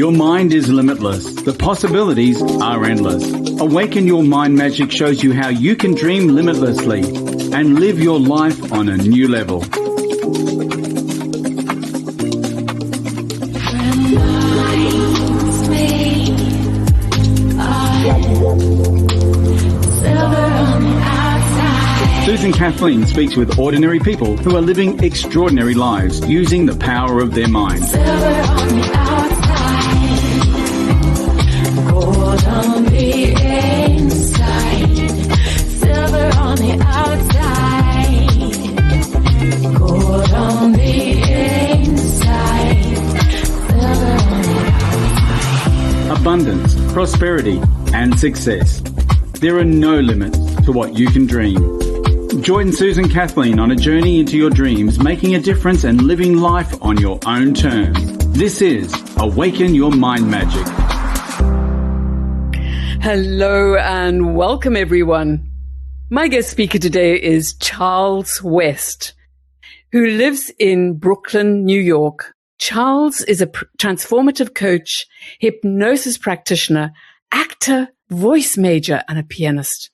Your mind is limitless. The possibilities are endless. Awaken Your Mind Magic shows you how you can dream limitlessly and live your life on a new level. Susan Kathleen speaks with ordinary people who are living extraordinary lives using the power of their mind. Gold on the inside, silver on the outside. Gold on the inside, silver on the outside. Abundance, prosperity, and success. There are no limits to what you can dream. Join Susan Kathleen on a journey into your dreams, making a difference and living life on your own terms. This is Awaken Your Mind Magic. Hello and welcome, everyone. My guest speaker today is Charles West, who lives in Brooklyn, New York. Charles is a transformative coach, hypnosis practitioner, actor, voice major, and a pianist.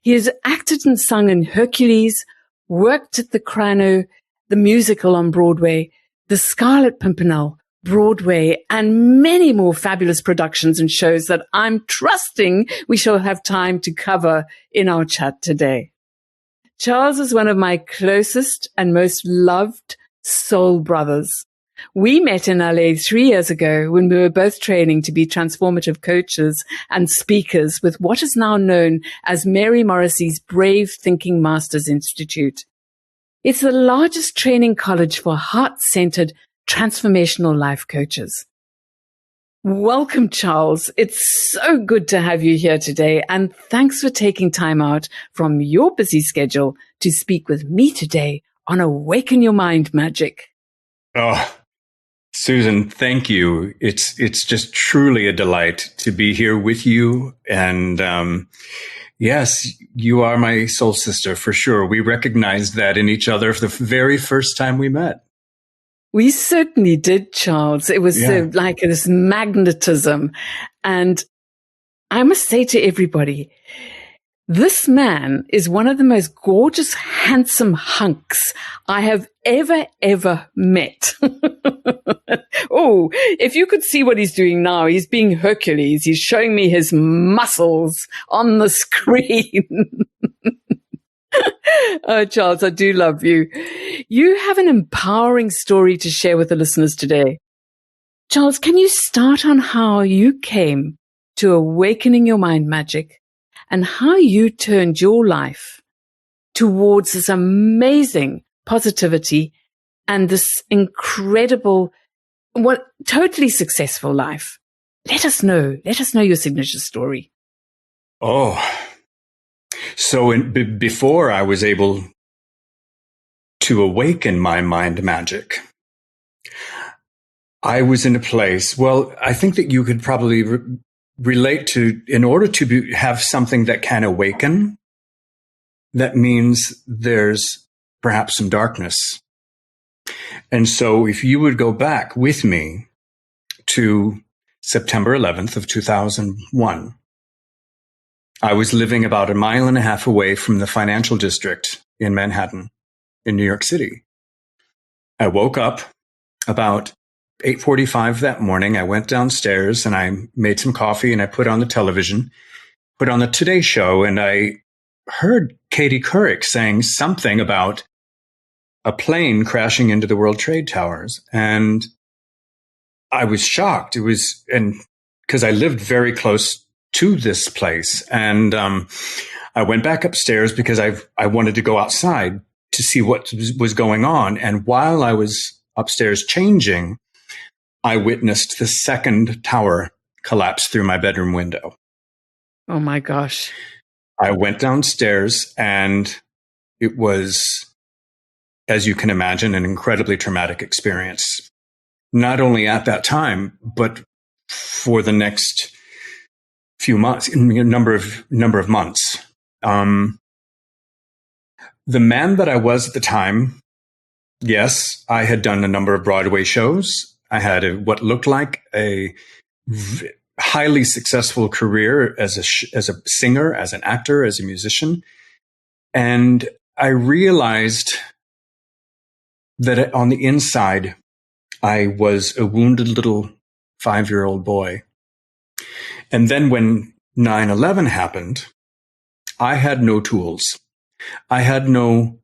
He has acted and sung in Hercules, worked at the Cyrano the Musical on Broadway, the Scarlet Pimpernel, Broadway, and many more fabulous productions and shows that I'm trusting we shall have time to cover in our chat today. Charles is one of my closest and most loved soul brothers. We met in LA 3 years ago when we were both training to be transformative coaches and speakers with what is now known as Mary Morrissey's Brave Thinking Masters Institute. It's the largest training college for heart-centered transformational life coaches. Welcome, Charles. It's so good to have you here today, and thanks for taking time out from your busy schedule to speak with me today on Awaken Your Mind Magic. Oh, Susan, thank you. It's just truly a delight to be here with you. And yes, you are my soul sister for sure. We recognized that in each other the very first time we met. We certainly did, Charles. It was like this magnetism. And I must say to everybody, this man is one of the most gorgeous, handsome hunks I have ever met. Oh, if you could see what he's doing now, he's being Hercules. He's showing me his muscles on the screen. Oh, Charles, I do love you. You have an empowering story to share with the listeners today. Charles, can you start on how you came to awakening your mind magic and how you turned your life towards this amazing positivity and this incredible, totally successful life? Let us know your signature story. Oh, so before I was able to awaken my mind magic, I was in a place, well, I think that you could probably relate to, in order to have something that can awaken, that means there's perhaps some darkness. And so if you would go back with me to September 11th of 2001, I was living about 1.5 miles away from the financial district in Manhattan, in New York City. I woke up about 8:45 that morning. I went downstairs and I made some coffee and I put on the television, put on the Today Show, and I heard Katie Couric saying something about a plane crashing into the World Trade Towers. And I was shocked. It was, and because I lived very close to this place. And I went back upstairs because I wanted to go outside to see what was going on. And while I was upstairs changing, I witnessed the second tower collapse through my bedroom window. Oh my gosh. I went downstairs and it was, as you can imagine, an incredibly traumatic experience. Not only at that time, but for the next few months, number of months. The man that I was at the time, yes, I had done a number of Broadway shows. I had what looked like a highly successful career as a singer, as an actor, as a musician. And I realized that on the inside, I was a wounded little 5-year-old boy. And then when 9/11 happened, I had no tools. I had no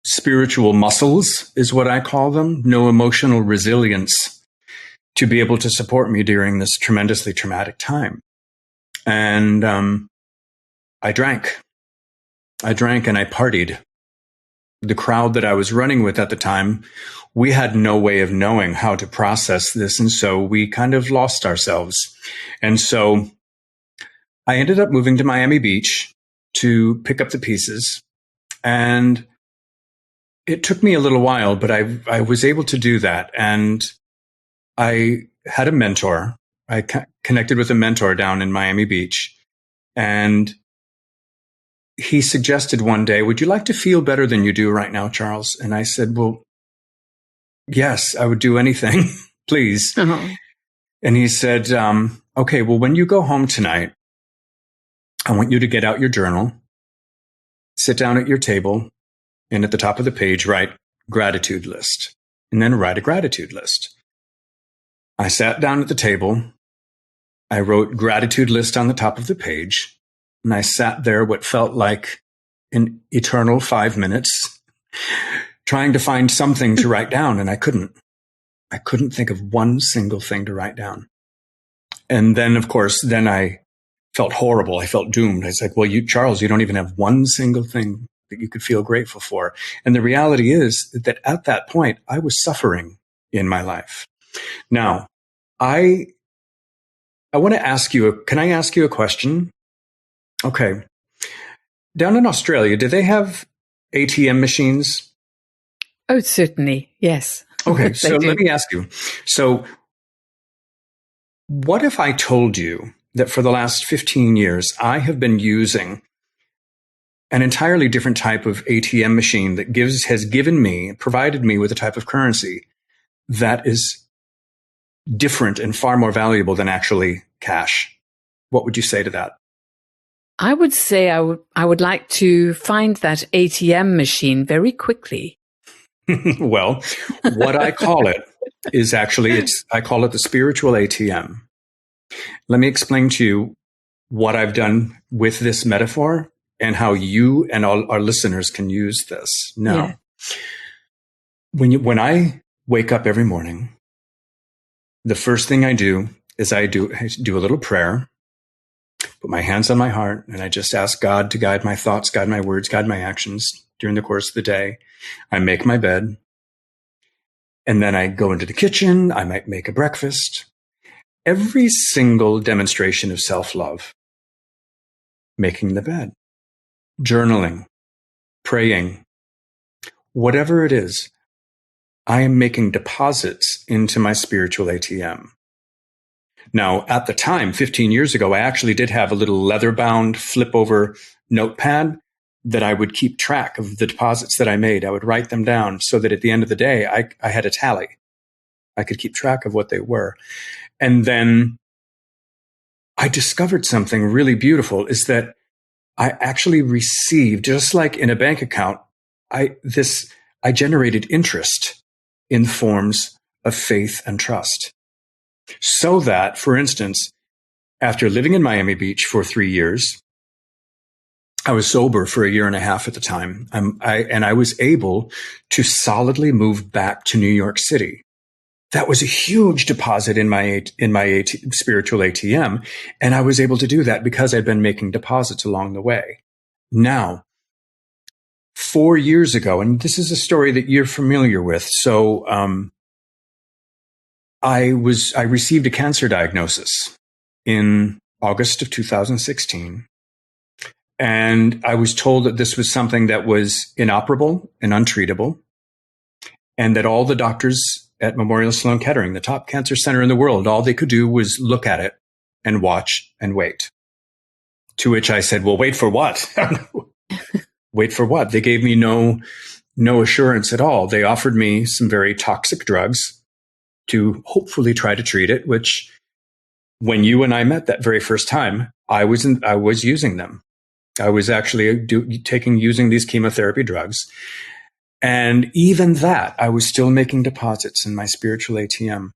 spiritual muscles, is what I call them, no emotional resilience to be able to support me during this tremendously traumatic time. And I drank. I drank and I partied. The crowd that I was running with at the time, we had no way of knowing how to process this. And so we kind of lost ourselves. And so I ended up moving to Miami Beach to pick up the pieces. And it took me a little while, but I was able to do that. And I had a mentor. I connected with a mentor down in Miami Beach. And he suggested one day, would you like to feel better than you do right now, Charles? And I said, well, yes, I would do anything, please. Uh-huh. And he said, okay, well, when you go home tonight, I want you to get out your journal, sit down at your table, and at the top of the page, write gratitude list, and then write a gratitude list. I sat down at the table. I wrote gratitude list on the top of the page, and I sat there what felt like an eternal 5 minutes trying to find something to write down, and I couldn't. I couldn't think of one single thing to write down. And then, of course, I felt horrible. I felt doomed. I was like, well, Charles, you don't even have one single thing that you could feel grateful for. And the reality is that at that point, I was suffering in my life. Now, I want to ask you, can I ask you a question? Okay. Down in Australia, do they have ATM machines? Oh, certainly. Yes. Okay. So let me ask you. So what if I told you that for the last 15 years, I have been using an entirely different type of ATM machine that provided me with a type of currency that is different and far more valuable than actually cash? What would you say to that? I would say I would like to find that ATM machine very quickly. Well, what I call it is actually, I call it the spiritual ATM. Let me explain to you what I've done with this metaphor and how you and all our listeners can use this. Now, when I wake up every morning, the first thing I do is I do a little prayer, put my hands on my heart, and I just ask God to guide my thoughts, guide my words, guide my actions during the course of the day. I make my bed, and then I go into the kitchen. I might make a breakfast. Every single demonstration of self-love, making the bed, journaling, praying, whatever it is, I am making deposits into my spiritual ATM. Now, at the time, 15 years ago, I actually did have a little leather-bound flip-over notepad that I would keep track of the deposits that I made. I would write them down so that at the end of the day, I had a tally. I could keep track of what they were. And then I discovered something really beautiful, is that I actually received, just like in a bank account, I generated interest in forms of faith and trust. So that, for instance, after living in Miami Beach for 3 years, I was sober for 1.5 years at the time. I was able to solidly move back to New York City. That was a huge deposit in my spiritual ATM. And I was able to do that because I'd been making deposits along the way. Now, 4 years ago, and this is a story that you're familiar with. So, I received a cancer diagnosis in August of 2016. And I was told that this was something that was inoperable and untreatable, and that all the doctors at Memorial Sloan Kettering, the top cancer center in the world, all they could do was look at it and watch and wait. To which I said, well, wait for what? Wait for what? They gave me no assurance at all. They offered me some very toxic drugs to hopefully try to treat it, which when you and I met that very first time, I was using them. I was actually using these chemotherapy drugs. And even that, I was still making deposits in my spiritual ATM.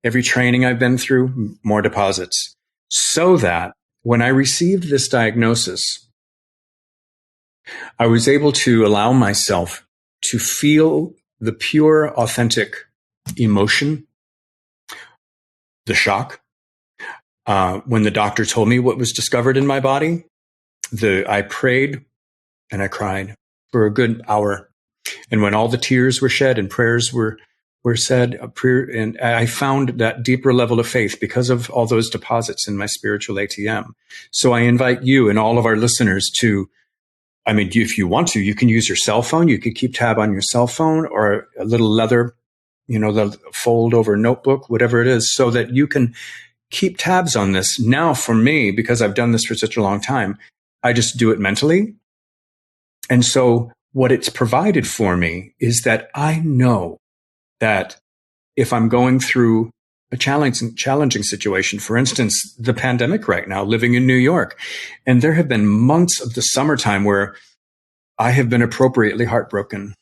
Every training I've been through, more deposits. So that when I received this diagnosis, I was able to allow myself to feel the pure, authentic emotion, the shock. When the doctor told me what was discovered in my body, I prayed and I cried for a good hour. And when all the tears were shed and prayers were said, and I found that deeper level of faith because of all those deposits in my spiritual ATM. So I invite you and all of our listeners to, I mean, if you want to, you can use your cell phone. You could keep tab on your cell phone or a little leather, the fold over notebook, whatever it is, so that you can keep tabs on this. Now for me, because I've done this for such a long time, I just do it mentally. And so what it's provided for me is that I know that if I'm going through a challenging situation, for instance, the pandemic right now, living in New York, and there have been months of the summertime where I have been appropriately heartbroken.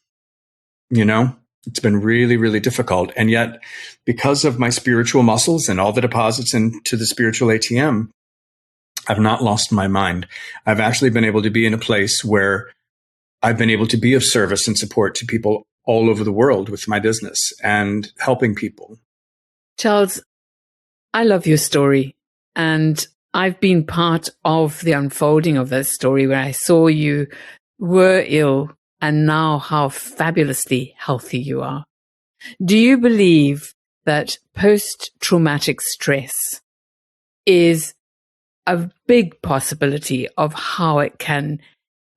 It's been really, really difficult. And yet, because of my spiritual muscles and all the deposits into the spiritual ATM, I've not lost my mind. I've actually been able to be in a place where I've been able to be of service and support to people all over the world with my business and helping people. Charles, I love your story. And I've been part of the unfolding of that story where I saw you were ill and now how fabulously healthy you are. Do you believe that post-traumatic stress is a big possibility of how it can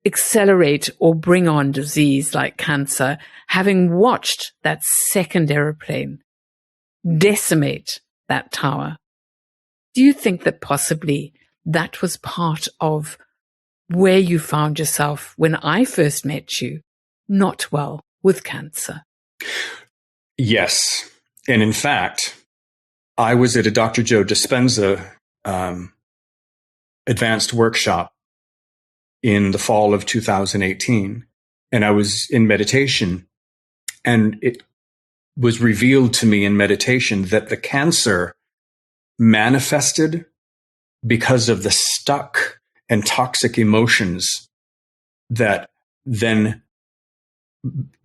accelerate or bring on disease like cancer, having watched that second aeroplane decimate that tower? Do you think that possibly that was part of where you found yourself when I first met you, not well with cancer? Yes. And in fact, I was at a Dr. Joe Dispenza advanced workshop in the fall of 2018. And I was in meditation, and it was revealed to me in meditation that the cancer manifested because of the stuck and toxic emotions that then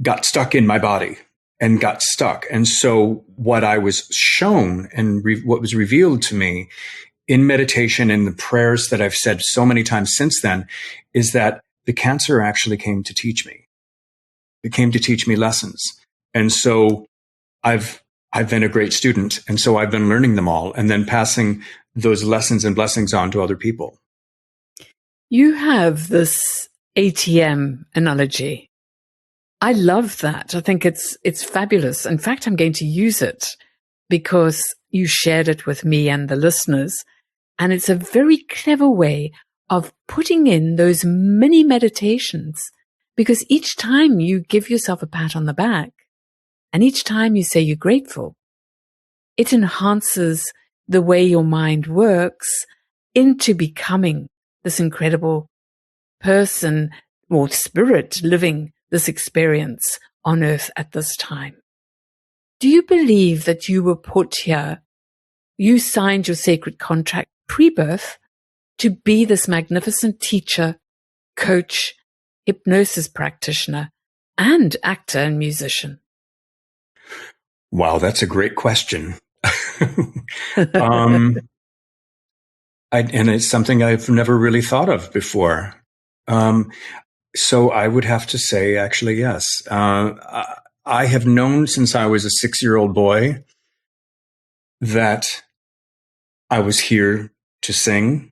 got stuck in my body and got stuck. And so what I was shown and what was revealed to me in meditation and the prayers that I've said so many times since then is that the cancer actually came to teach me. It came to teach me lessons. And so I've been a great student. And so I've been learning them all and then passing those lessons and blessings on to other people. You have this ATM analogy. I love that. I think it's fabulous. In fact, I'm going to use it because you shared it with me and the listeners. And it's a very clever way of putting in those mini meditations, because each time you give yourself a pat on the back and each time you say you're grateful, it enhances the way your mind works into becoming this incredible person or spirit living this experience on earth at this time. Do you believe that you were put here, you signed your sacred contract pre-birth to be this magnificent teacher, coach, hypnosis practitioner, and actor and musician? Wow, that's a great question. And it's something I've never really thought of before. So I would have to say, actually, yes. I have known since I was a 6-year-old boy that I was here to sing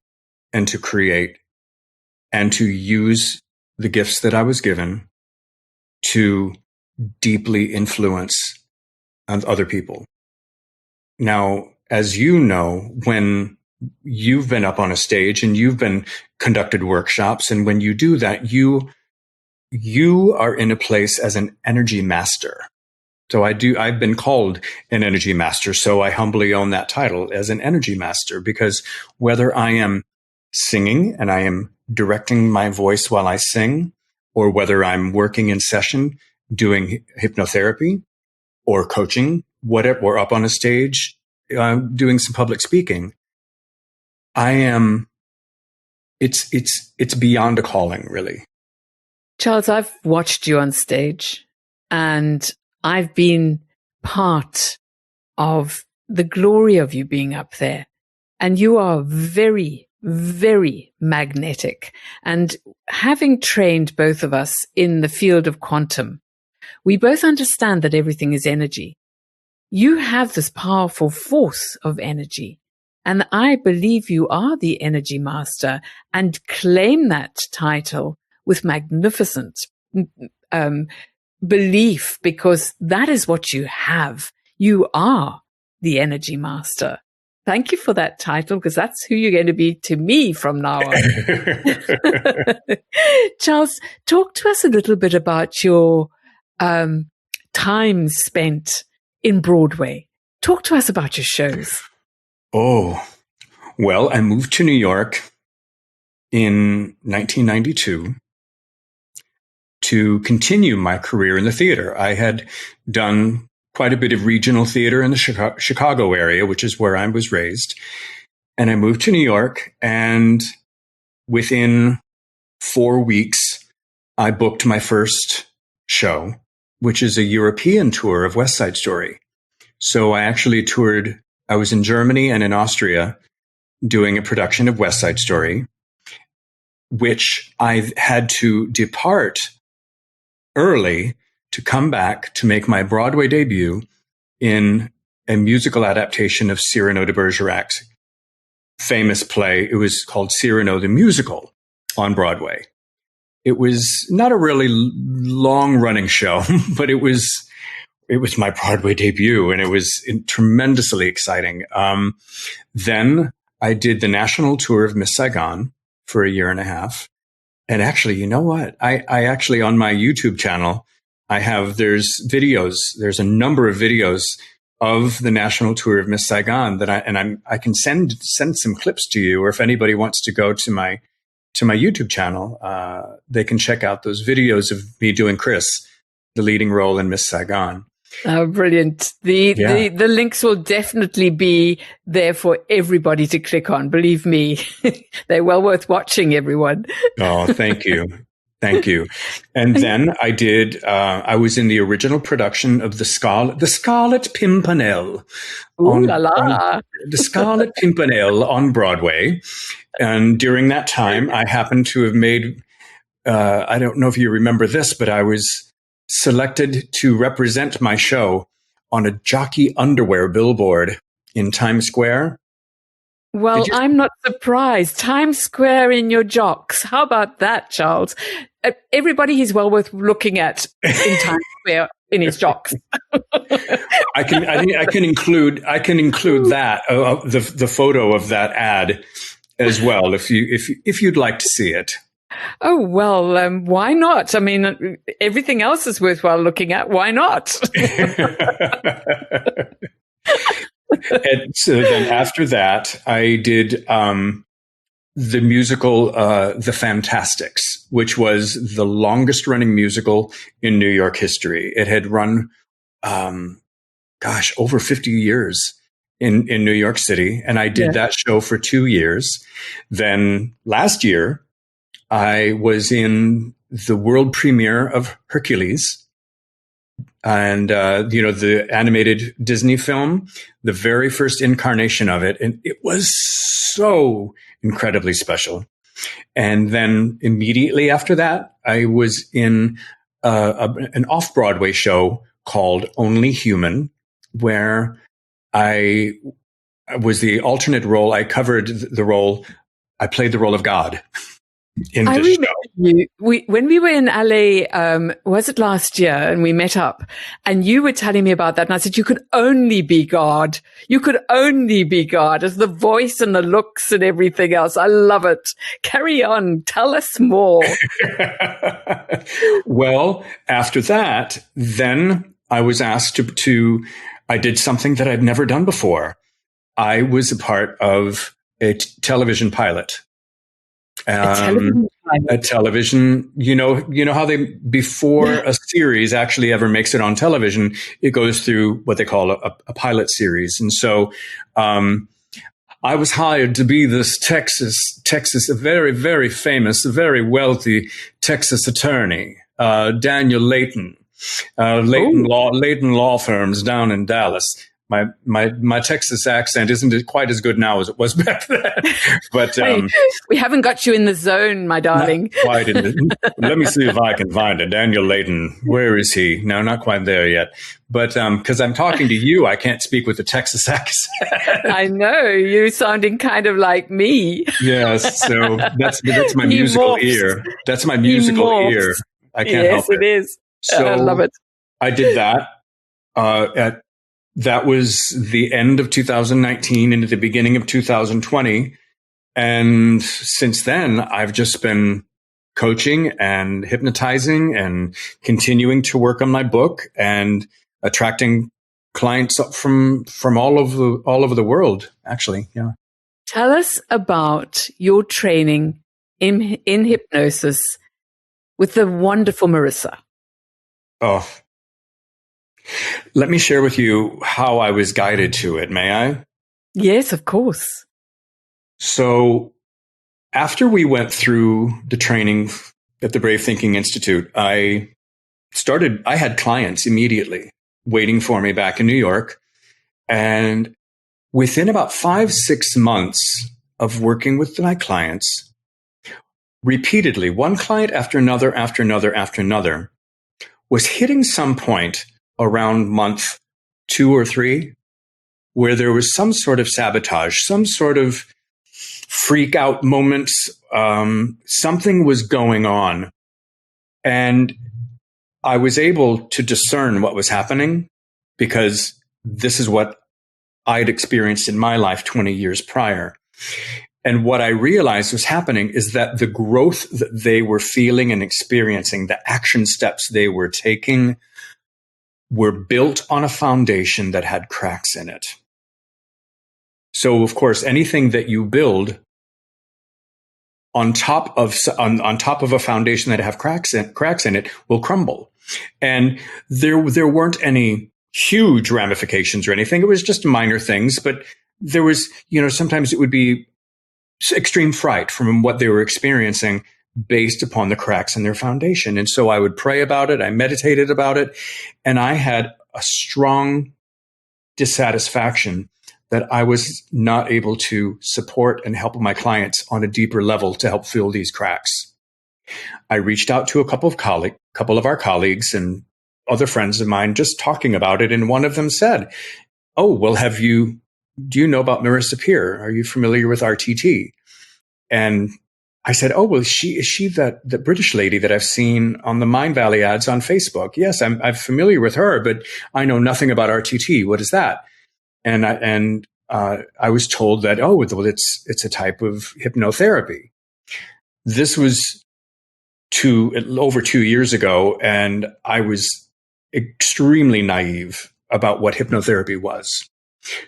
and to create and to use the gifts that I was given to deeply influence other people. Now, as you know, when you've been up on a stage and you've been conducted workshops, and when you do that, you are in a place as an energy master. So I've been called an energy master. So I humbly own that title as an energy master, because whether I am singing and I am directing my voice while I sing, or whether I'm working in session doing hypnotherapy or coaching, whatever, or up on a stage doing some public speaking, it's beyond a calling, really. Charles, I've watched you on stage, and I've been part of the glory of you being up there. And you are very, very magnetic. And having trained both of us in the field of quantum, we both understand that everything is energy. You have this powerful force of energy. And I believe you are the energy master, and claim that title with magnificent belief, because that is what you have. You are the energy master. Thank you for that title, because that's who you're going to be to me from now on. Charles, talk to us a little bit about your time spent in Broadway. Talk to us about your shows. Oh, well, I moved to New York in 1992 to continue my career in the theater. I had done quite a bit of regional theater in the Chicago area, which is where I was raised. And I moved to New York, and within 4 weeks, I booked my first show, which is a European tour of West Side Story. So I actually toured. I was in Germany and in Austria doing a production of West Side Story, which I had to depart early to come back to make my Broadway debut in a musical adaptation of Cyrano de Bergerac's famous play. It was called Cyrano the Musical on Broadway. It was not a really long-running show, but it was my Broadway debut, and it was tremendously exciting. Then I did the national tour of Miss Saigon for a year and a half. And actually, you know what? I actually, on my YouTube channel, there's a number of videos of the national tour of Miss Saigon that I can send some clips to you, or if anybody wants to go to my YouTube channel, they can check out those videos of me doing Chris, the leading role in Miss Saigon. Oh, brilliant. The links will definitely be there for everybody to click on. Believe me, they're well worth watching, everyone. Oh, thank you. Thank you. And then I was in the original production of the Scarlet Pimpernel. The Scarlet Pimpernel on Broadway. And during that time, I happened to have made, I don't know if you remember this, but I was selected to represent my show on a jockey underwear billboard in Times Square. Well, I'm not surprised. Times Square in your jocks. How about that, Charles? Everybody is well worth looking at in Times Square in his jocks. I can include that the photo of that ad as well, if you'd like to see it. Oh, well, why not? I mean, everything else is worthwhile looking at. Why not? And so then after that, I did the musical The Fantastics, which was the longest running musical in New York history. It had run, over 50 years in New York City. And I did that show for 2 years. Then last year, I was in the world premiere of Hercules, and the animated Disney film, the very first incarnation of it, and it was so incredibly special. And then immediately after that, I was in an off-Broadway show called Only Human, where I was the alternate role. I covered the role. I played the role of God. I remember you. When we were in LA, was it last year? And we met up, and you were telling me about that. And I said, you could only be God. You could only be God, as the voice and the looks and everything else. I love it. Carry on. Tell us more. Well, after that, then I was asked to I did something that I'd never done before. I was a part of a television pilot. A television, you know how before a series actually ever makes it on television, it goes through what they call a pilot series. And so, I was hired to be this Texas, a very, very famous, very wealthy Texas attorney, Daniel Layton, Layton Law Firms down in Dallas. My Texas accent isn't quite as good now as it was back then, but we haven't got you in the zone, my darling. Not quite in the, let me see if I can find it. Daniel Layton, where is he? No, not quite there yet. But because I'm talking to you, I can't speak with a Texas accent. I know, you're sounding kind of like me. Yes, so that's my musical ear. That's my musical ear. I can't help it. Yes, it is. So I love it. I did that that was the end of 2019 into the beginning of 2020. And since then, I've just been coaching and hypnotizing and continuing to work on my book and attracting clients up from all over the world, actually. Yeah. Tell us about your training in hypnosis with the wonderful Marissa. Oh, let me share with you how I was guided to it. May I? Yes, of course. So after we went through the training at the Brave Thinking Institute, I had clients immediately waiting for me back in New York. And within about 5-6 months of working with my clients, repeatedly, one client after another, was hitting some point around month 2 or 3, where there was some sort of sabotage, some sort of freak out moments. Something was going on. And I was able to discern what was happening because this is what I'd experienced in my life 20 years prior. And what I realized was happening is that the growth that they were feeling and experiencing, the action steps they were taking, were built on a foundation that had cracks in it. So, of course, anything that you build on top of a foundation that have cracks in it will crumble. And there weren't any huge ramifications or anything. It was just minor things, but there was, sometimes it would be extreme fright from what they were experiencing based upon the cracks in their foundation. And so I would pray about it. I meditated about it. And I had a strong dissatisfaction that I was not able to support and help my clients on a deeper level to help fill these cracks. I reached out to a couple of our colleagues and other friends of mine just talking about it. And one of them said, "Oh, well, do you know about Marissa Peer? Are you familiar with RTT?" And I said, "Oh, well, is she that the British lady that I've seen on the Mind Valley ads on Facebook? Yes, I'm familiar with her, but I know nothing about RTT. What is that?" And I was told that, "Oh, well, it's a type of hypnotherapy." This was over 2 years ago, and I was extremely naive about what hypnotherapy was.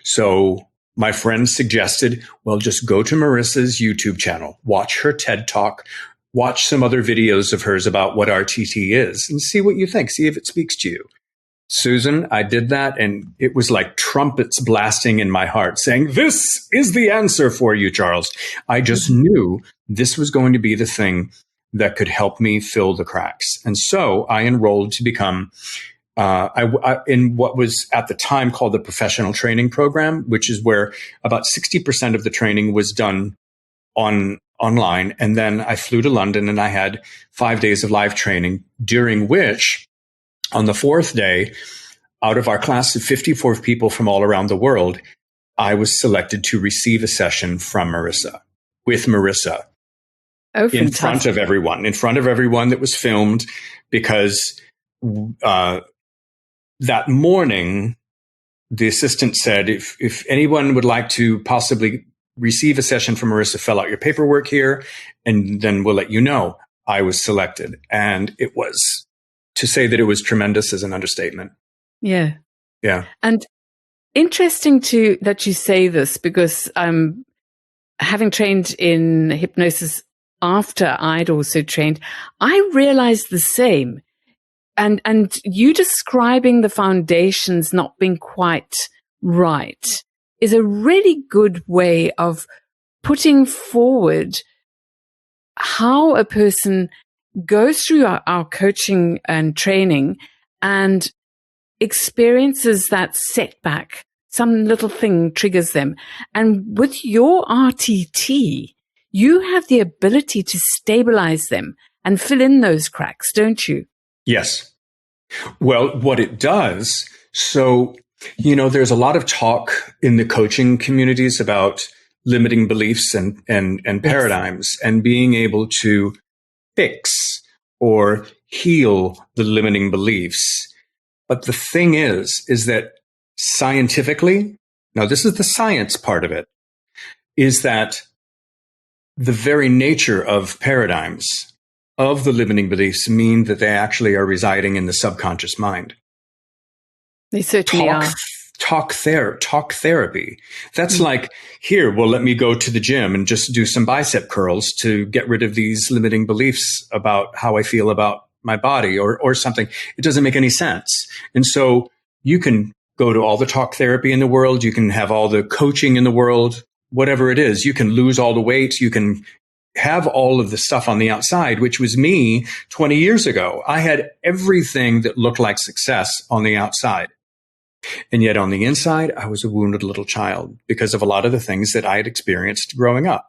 So my friends suggested, well, just go to Marissa's YouTube channel, watch her TED Talk, watch some other videos of hers about what RTT is, and see what you think, see if it speaks to you. Susan, I did that, and it was like trumpets blasting in my heart saying, "This is the answer for you, Charles." I just knew this was going to be the thing that could help me fill the cracks. And so I enrolled to become in what was at the time called the professional training program, which is where about 60% of the training was done online. And then I flew to London and I had 5 days of live training, during which on the 4th day, out of our class of 54 people from all around the world, I was selected to receive a session with Marissa. Oh, in front of everyone that was filmed, because that morning, the assistant said, if anyone would like to possibly receive a session from Marissa, fill out your paperwork here, and then we'll let you know. I was selected. And to say that it was tremendous is an understatement. Yeah. Yeah. And interesting that you say this, because having trained in hypnosis after I'd also trained, I realized the same. And you describing the foundations not being quite right is a really good way of putting forward how a person goes through our coaching and training and experiences that setback. Some little thing triggers them. And with your RTT, you have the ability to stabilize them and fill in those cracks, don't you? Yes. Well, what it does, so, there's a lot of talk in the coaching communities about limiting beliefs and paradigms, and being able to fix or heal the limiting beliefs. But the thing is that scientifically, now this is the science part of it, is that the very nature of paradigms, of the limiting beliefs, mean that they actually are residing in the subconscious mind. They certainly are. Talk therapy. That's like, here, well, let me go to the gym and just do some bicep curls to get rid of these limiting beliefs about how I feel about my body or something. It doesn't make any sense. And so you can go to all the talk therapy in the world. You can have all the coaching in the world, whatever it is. You can lose all the weight. You can have all of the stuff on the outside, which was me 20 years ago. I had everything that looked like success on the outside. And yet on the inside, I was a wounded little child because of a lot of the things that I had experienced growing up.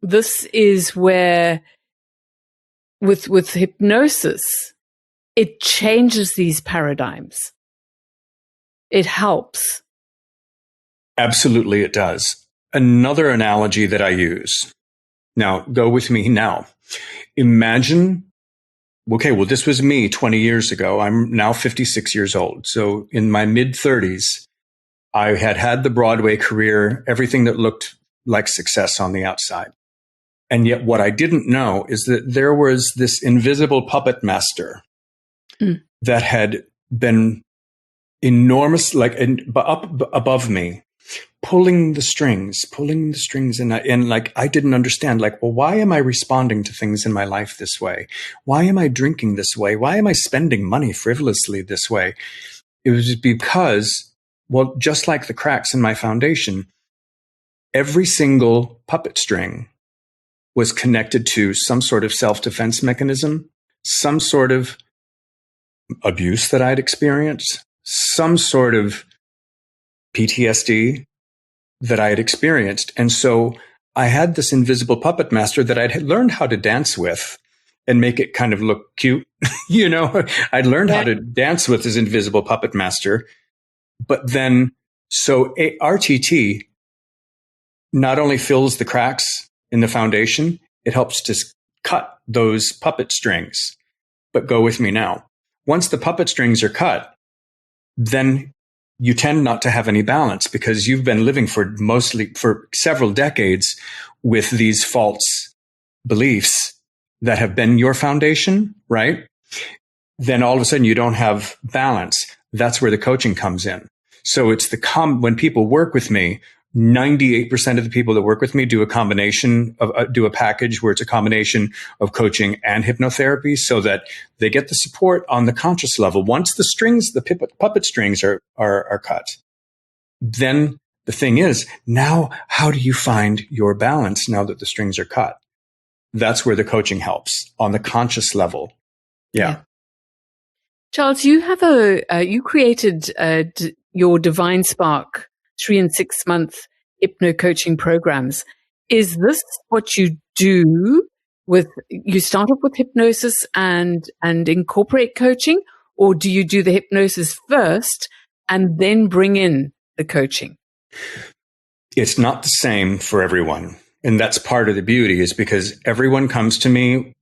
This is where, with hypnosis, it changes these paradigms. It helps. Absolutely, it does. Another analogy that I use. Now, go with me now. Imagine, okay, well, this was me 20 years ago. I'm now 56 years old. So in my mid-30s, I had the Broadway career, everything that looked like success on the outside. And yet what I didn't know is that there was this invisible puppet master that had been enormous, like up above me, pulling the strings, and like, I didn't understand, like, well, why am I responding to things in my life this way? Why am I drinking this way? Why am I spending money frivolously this way? It was because, well, just like the cracks in my foundation, every single puppet string was connected to some sort of self-defense mechanism, some sort of abuse that I'd experienced, some sort of PTSD that I had experienced. And so I had this invisible puppet master that I'd learned how to dance with and make it kind of look cute. I'd learned how to dance with this invisible puppet master. But then, so RTT not only fills the cracks in the foundation, it helps to cut those puppet strings. But go with me now. Once the puppet strings are cut, then you tend not to have any balance because you've been living for several decades with these false beliefs that have been your foundation, right? Then all of a sudden you don't have balance. That's where the coaching comes in. So it's when people work with me, 98% of the people that work with me do a combination of do a package where it's a combination of coaching and hypnotherapy, so that they get the support on the conscious level. Once the puppet strings are cut, then the thing is, now how do you find your balance now that the strings are cut? That's where the coaching helps on the conscious level. Yeah. Charles, you have you created your Divine Spark 3 and 6 month hypno coaching programs. Is this what you do you start off with hypnosis and incorporate coaching, or do you do the hypnosis first and then bring in the coaching? It's not the same for everyone. And that's part of the beauty, is because everyone comes to me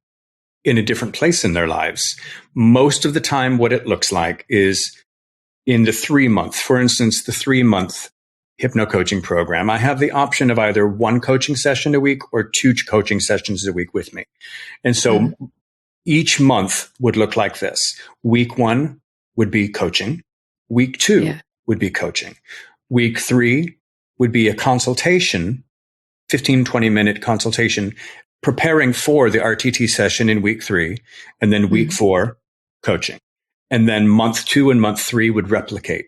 in a different place in their lives. Most of the time, what it looks like is in the 3-month, for instance, the 3-month hypno coaching program, I have the option of either 1 coaching session a week or 2 coaching sessions a week with me. And so each month would look like this. Week 1, would be coaching. Week 2 would be coaching. Week 3 would be a consultation, 15, 20-minute consultation, preparing for the RTT session in week 3. And then week 4, coaching. And then month 2 and month 3 would replicate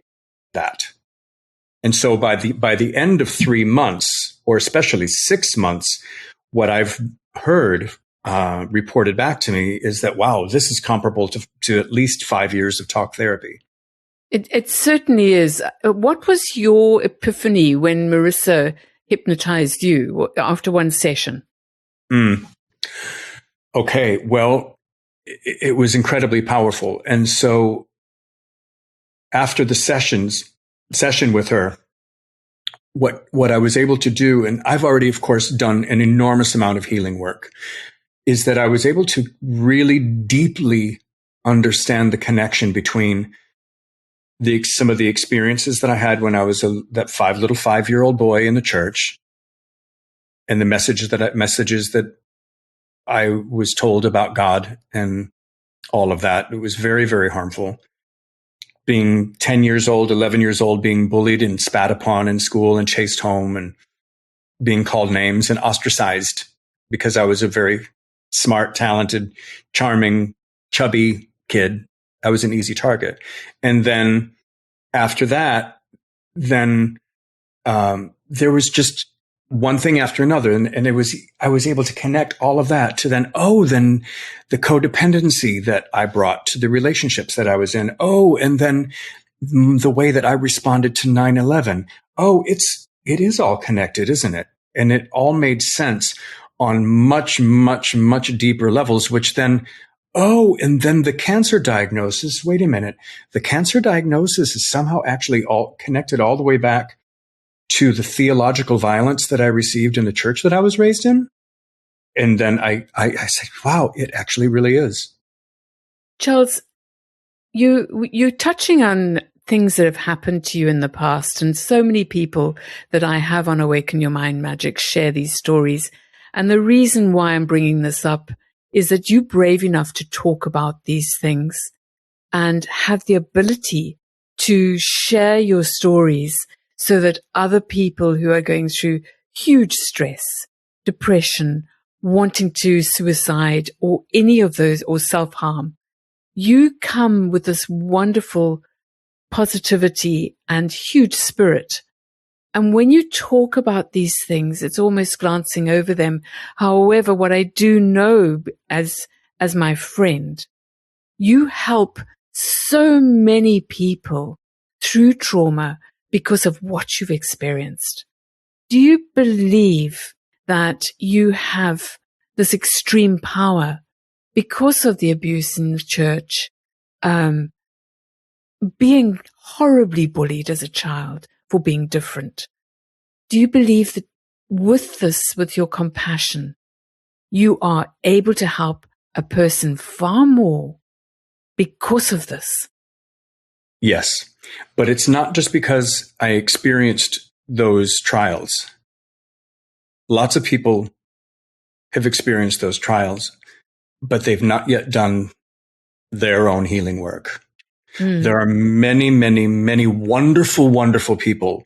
that. And so by the end of 3 months, or especially 6 months, what I've heard reported back to me is that, wow, this is comparable to at least 5 years of talk therapy. It certainly is. What was your epiphany when Marissa hypnotized you after one session? Okay, well, it was incredibly powerful. And so after the session with her, what I was able to do, and I've already, of course, done an enormous amount of healing work, is that I was able to really deeply understand the connection between some of the experiences that I had when I was that 5-year-old boy in the church, and the messages that I was told about God and all of that. It was very, very harmful. Being 10 years old, 11 years old, being bullied and spat upon in school and chased home and being called names and ostracized because I was a very smart, talented, charming, chubby kid. I was an easy target. And then after that, there was just one thing after another. And I was able to connect all of that to then the codependency that I brought to the relationships that I was in. And then the way that I responded to 9/11. It is all connected, isn't it? And it all made sense on much, much, much deeper levels, which then, and then the cancer diagnosis. Wait a minute. The cancer diagnosis is somehow actually all connected all the way back to the theological violence that I received in the church that I was raised in. And then I said, wow, it actually really is. Charles, you're touching on things that have happened to you in the past, and so many people that I have on Awaken Your Mind Magic share these stories. And the reason why I'm bringing this up is that you're brave enough to talk about these things and have the ability to share your stories so that other people who are going through huge stress, depression, wanting to suicide or any of those, or self-harm, you come with this wonderful positivity and huge spirit. And when you talk about these things, it's almost glancing over them. However, what I do know as my friend, you help so many people through trauma because of what you've experienced. Do you believe that you have this extreme power because of the abuse in the church, being horribly bullied as a child for being different? Do you believe that with your compassion, you are able to help a person far more because of this? Yes, but it's not just because I experienced those trials. Lots of people have experienced those trials, but they've not yet done their own healing work. There are many, many, many wonderful, wonderful people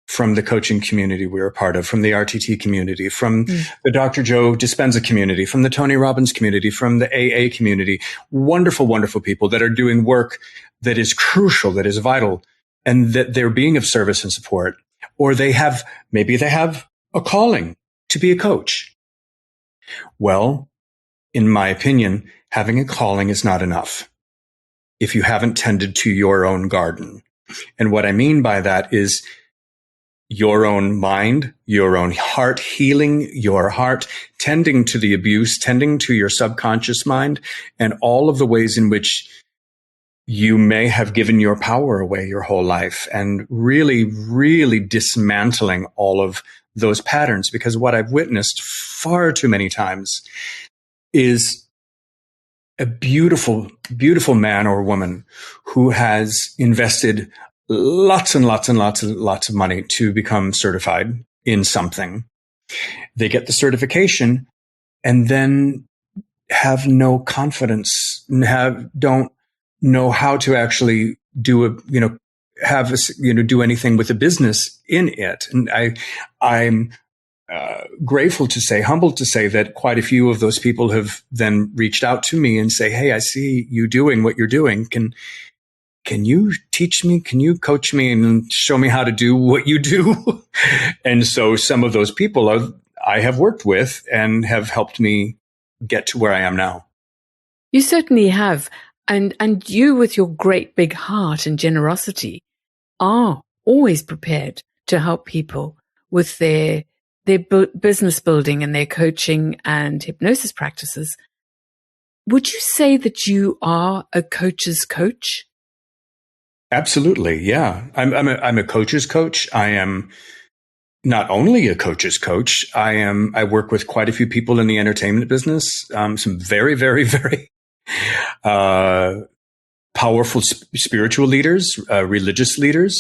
from the coaching community we're a part of, from the RTT community, from the Dr. Joe Dispenza community, from the Tony Robbins community, from the AA community. Wonderful, wonderful people that are doing work that is crucial, that is vital, and that they're being of service and support. Or maybe they have a calling to be a coach. Well, in my opinion, having a calling is not enough if you haven't tended to your own garden. And what I mean by that is your own mind, your own heart, healing your heart, tending to the abuse, tending to your subconscious mind, and all of the ways in which you may have given your power away your whole life, and really, really dismantling all of those patterns. Because what I've witnessed far too many times is a beautiful, beautiful man or woman who has invested lots and lots and lots and lots of money to become certified in something. They get the certification and then have no confidence, don't know how to actually do do anything with a business in it. And I'm grateful to say, humbled to say that quite a few of those people have then reached out to me and say, "Hey, I see you doing what you're doing. Can you teach me? Can you coach me and show me how to do what you do?" And so some of those people I have worked with and have helped me get to where I am now. You certainly have. And you, with your great big heart and generosity, are always prepared to help people with their business building and their coaching and hypnosis practices. Would you say that you are a coach's coach? Absolutely. Yeah. I'm a coach's coach. I am not only a coach's coach. I work with quite a few people in the entertainment business. Some very, very, very, powerful spiritual leaders, religious leaders.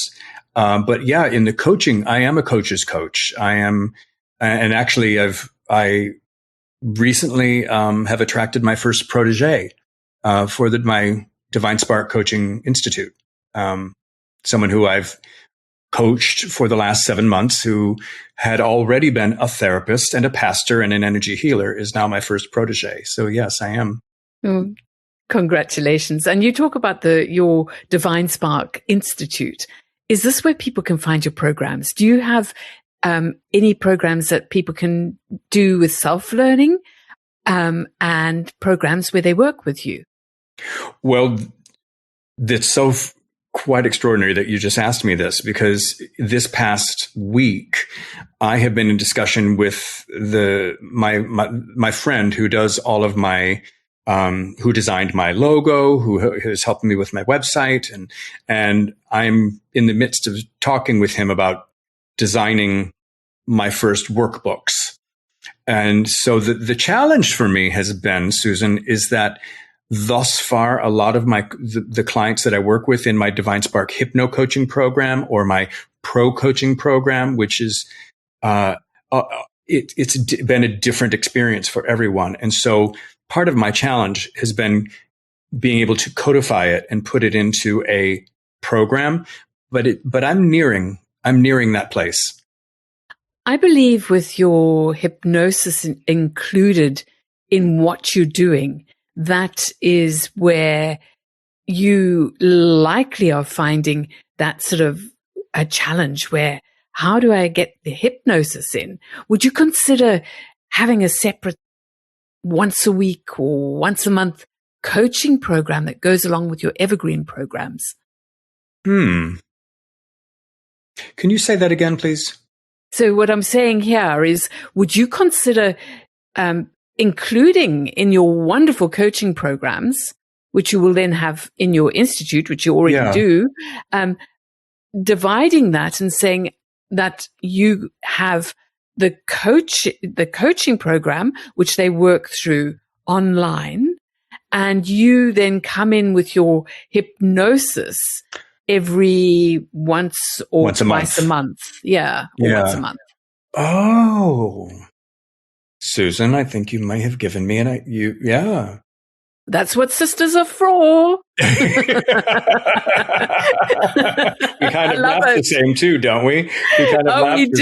But yeah, in the coaching, I am a coach's coach. And actually I recently, have attracted my first protege, for my Divine Spark Coaching Institute. Someone who I've coached for the last 7 months, who had already been a therapist and a pastor and an energy healer, is now my first protege. So yes, I am. Oh, congratulations. And you talk about your Divine Spark Institute. Is this where people can find your programs? Do you have any programs that people can do with self-learning, and programs where they work with you? Well, that's so quite extraordinary that you just asked me this, because this past week I have been in discussion with my friend who does all of my who designed my logo, who has helped me with my website, and I'm in the midst of talking with him about designing my first workbooks. And so the challenge for me has been, Susan, is that thus far, a lot of the clients that I work with in my Divine Spark Hypno Coaching program or my Pro Coaching program, which is, it's been a different experience for everyone. And so part of my challenge has been being able to codify it and put it into a program, but I'm nearing that place. I believe with your hypnosis included in what you're doing, that is where you likely are finding that sort of a challenge where, how do I get the hypnosis in? Would you consider having a separate once a week or once a month coaching program that goes along with your evergreen programs? Can you say that again, please? So what I'm saying here is, would you consider including in your wonderful coaching programs, which you will then have in your institute, which you already do, dividing that and saying that you have the coaching program, which they work through online, and you then come in with your hypnosis every once or twice a month. Yeah. Or once a month. Oh, Susan, I think you might have given me yeah. That's what sisters are for. We kind of laugh the same too, don't we? We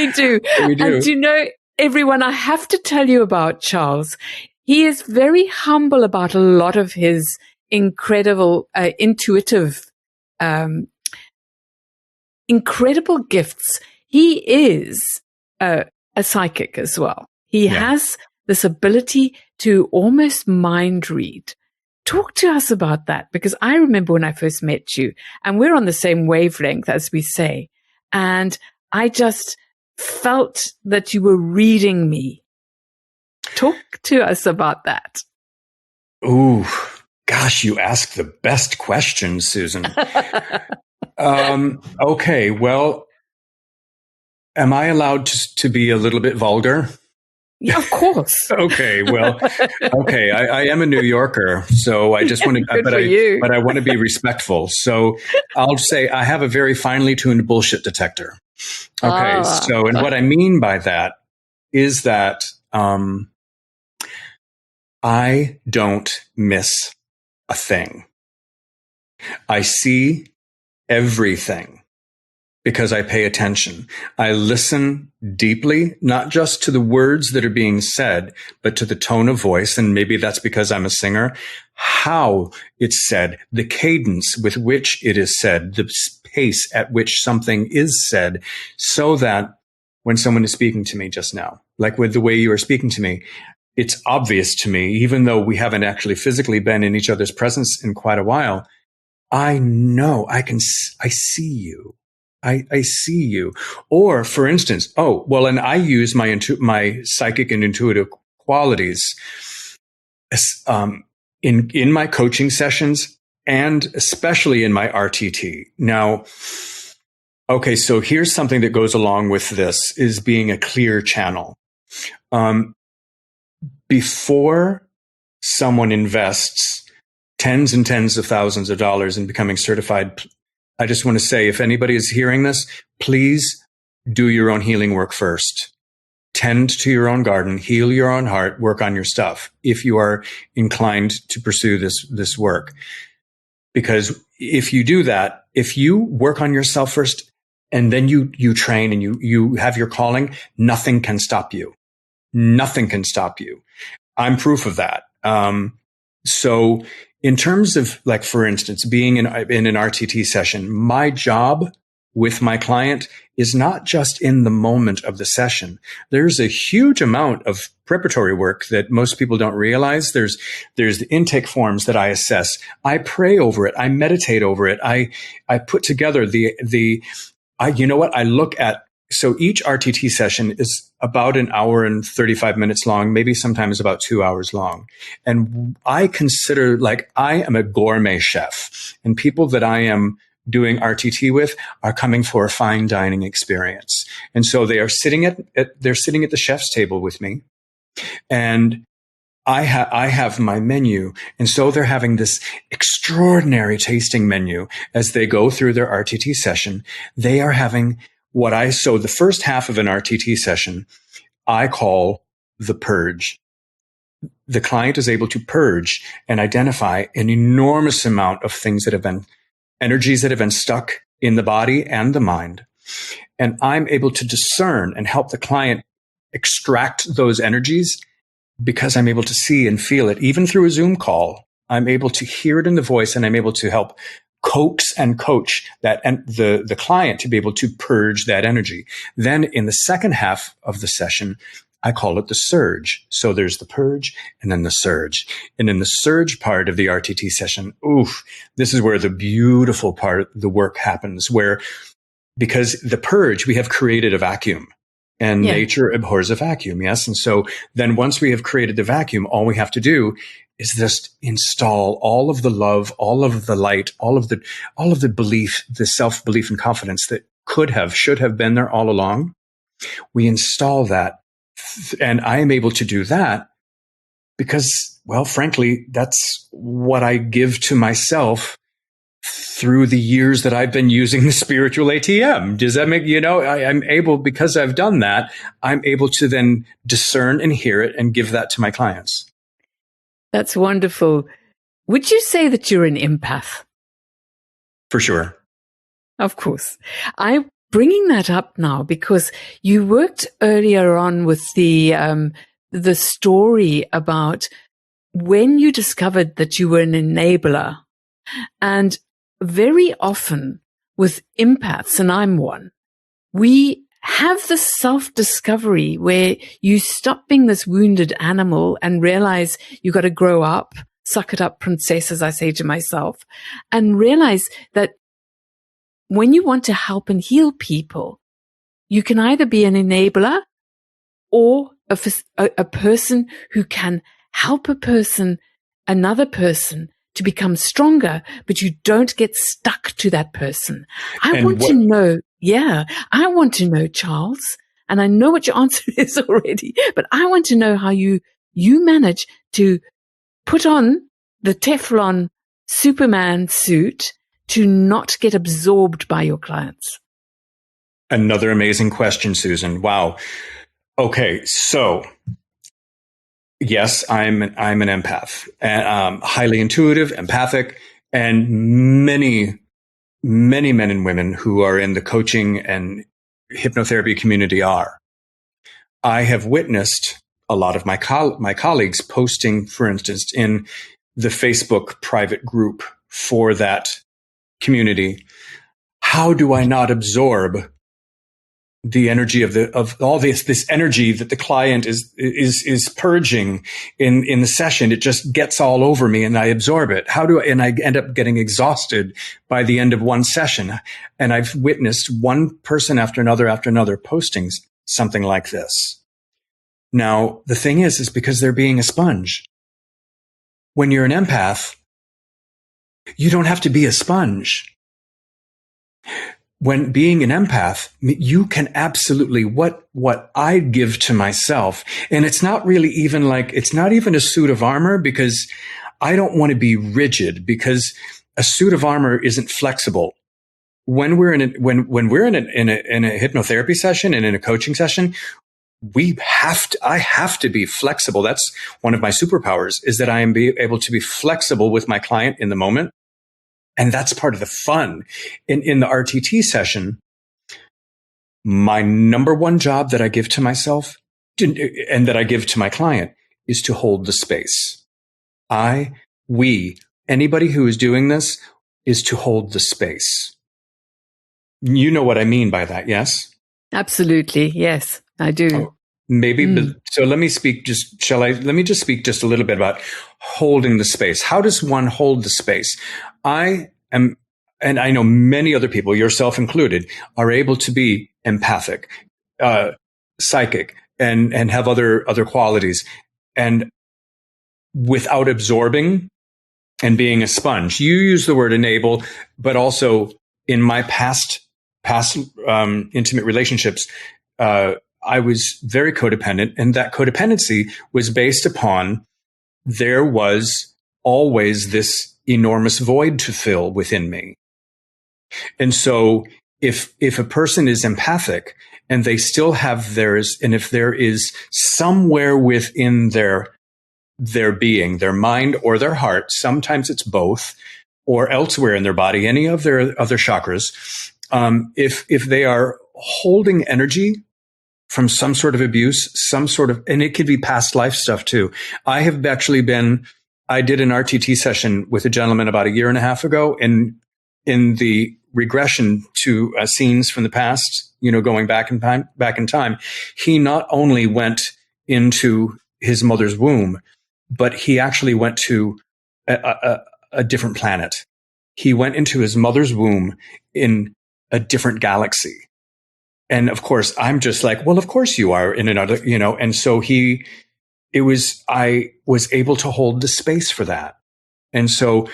do. And you know, everyone, I have to tell you about Charles. He is very humble about a lot of his incredible, intuitive, incredible gifts. He is a psychic as well. He has this ability to almost mind read. Talk to us about that, because I remember when I first met you, and we're on the same wavelength, as we say, and I just felt that you were reading me. Talk to us about that. Ooh, gosh, you ask the best questions, Susan. Okay, well, am I allowed to be a little bit vulgar? Yeah, of course. Okay, well, okay. I am a New Yorker, so I just want to, but I want to be respectful. So I'll say I have a very finely tuned bullshit detector. Okay, so, and what I mean by that is that I don't miss a thing. I see everything because I pay attention. I listen deeply, not just to the words that are being said, but to the tone of voice. And maybe that's because I'm a singer, how it's said, the cadence with which it is said, the pace at which something is said, so that when someone is speaking to me just now, like with the way you are speaking to me, it's obvious to me, even though we haven't actually physically been in each other's presence in quite a while, I know I see you. I see you. Or for instance, and I use my psychic and intuitive qualities, in my coaching sessions and especially in my RTT. Now, okay, so here's something that goes along with this is being a clear channel. Before someone invests tens and tens of thousands of dollars in becoming certified, I just want to say, if anybody is hearing this, please do your own healing work first. Tend to your own garden, heal your own heart, work on your stuff if you are inclined to pursue this work. Because if you do that, if you work on yourself first and then you train and you have your calling, nothing can stop you. Nothing can stop you. I'm proof of that. So in terms of, like, for instance, being in an RTT session, my job with my client is not just in the moment of the session. There's a huge amount of preparatory work that most people don't realize. There's the intake forms that I assess. I pray over it. I meditate over it. I put together I look at, so each RTT session is about an hour and 35 minutes long, maybe sometimes about 2 hours long. And I consider, like, I am a gourmet chef, and people that I am doing RTT with are coming for a fine dining experience. And so they are sitting at the chef's table with me, and I have my menu. And so they're having this extraordinary tasting menu as they go through their RTT session. They are having so the first half of an RTT session, I call the purge. The client is able to purge and identify an enormous amount of things that have been energies that have been stuck in the body and the mind. And I'm able to discern and help the client extract those energies because I'm able to see and feel it. Even through a Zoom call, I'm able to hear it in the voice, and I'm able to help coax and coach that and the client to be able to purge that energy. Then in the second half of the session, I call it the surge. So there's the purge and then the surge. And in the surge part of the RTT session, this is where the beautiful part of the work happens, where, because the purge, we have created a vacuum. And nature abhors a vacuum, yes? And so then once we have created the vacuum, all we have to do is just install all of the love, all of the light, all of the belief, the self-belief and confidence that should have been there all along. We install that. And I am able to do that because, well, frankly, that's what I give to myself through the years that I've been using the spiritual ATM. Does that make, I'm able, because I've done that, I'm able to then discern and hear it and give that to my clients. That's wonderful. Would you say that you're an empath? For sure. Of course. I'm bringing that up now because you worked earlier on with the story about when you discovered that you were an enabler. And very often with empaths, and I'm one, we have this self-discovery where you stop being this wounded animal and realize you got to grow up, suck it up, princess, as I say to myself, and realize that when you want to help and heal people, you can either be an enabler or a person who can help another person to become stronger, but you don't get stuck to that person. I want to know, Charles, and I know what your answer is already, but I want to know how you manage to put on the Teflon Superman suit to not get absorbed by your clients. Another amazing question, Susan. Wow. Okay, so yes, I'm an empath, highly intuitive, empathic, and many, many men and women who are in the coaching and hypnotherapy community are. I have witnessed a lot of my colleagues posting, for instance, in the Facebook private group for that community, how do I not absorb the energy of all this energy that the client is purging in the session? It just gets all over me and I absorb it. And I end up getting exhausted by the end of one session. And I've witnessed one person after another posting something like this. Now, the thing is because they're being a sponge. When you're an empath, you don't have to be a sponge. When being an empath, you can absolutely, what I give to myself, and it's not really even it's not even a suit of armor, because I don't want to be rigid, because a suit of armor isn't flexible. When we're in a hypnotherapy session and in a coaching session, I have to be flexible. That's one of my superpowers, is that I am able to be flexible with my client in the moment. And that's part of the fun. In the RTT session, my number one job that I give to myself and that I give to my client is to hold the space. Anybody who is doing this is to hold the space. You know what I mean by that, yes? Absolutely. Yes, I do. Oh, maybe. So let me speak let me just speak just a little bit about holding the space. How does one hold the space? I am, and I know many other people, yourself included, are able to be empathic, psychic, and have other qualities, and without absorbing and being a sponge. You use the word enable, but also in my past intimate relationships, I was very codependent, and that codependency was based upon there was always this enormous void to fill within me. And so if a person is empathic and they still have theirs, and if there is somewhere within their being, their mind or their heart, sometimes it's both, or elsewhere in their body, any of their other chakras, if they are holding energy from some sort of abuse, and it could be past life stuff too. I did an RTT session with a gentleman about 1.5 years ago, and in the regression to scenes from the past, going back in time, he not only went into his mother's womb, but he actually went to a different planet. He went into his mother's womb in a different galaxy. And of course, I'm just like, well, of course you are in another, and so I was able to hold the space for that. And so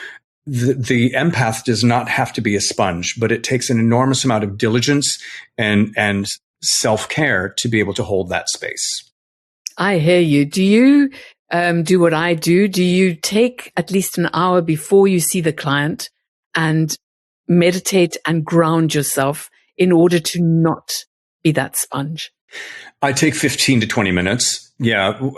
the empath does not have to be a sponge, but it takes an enormous amount of diligence and self-care to be able to hold that space. I hear you. Do you do what I do? Do you take at least an hour before you see the client and meditate and ground yourself in order to not be that sponge? I take 15 to 20 minutes. Yeah. If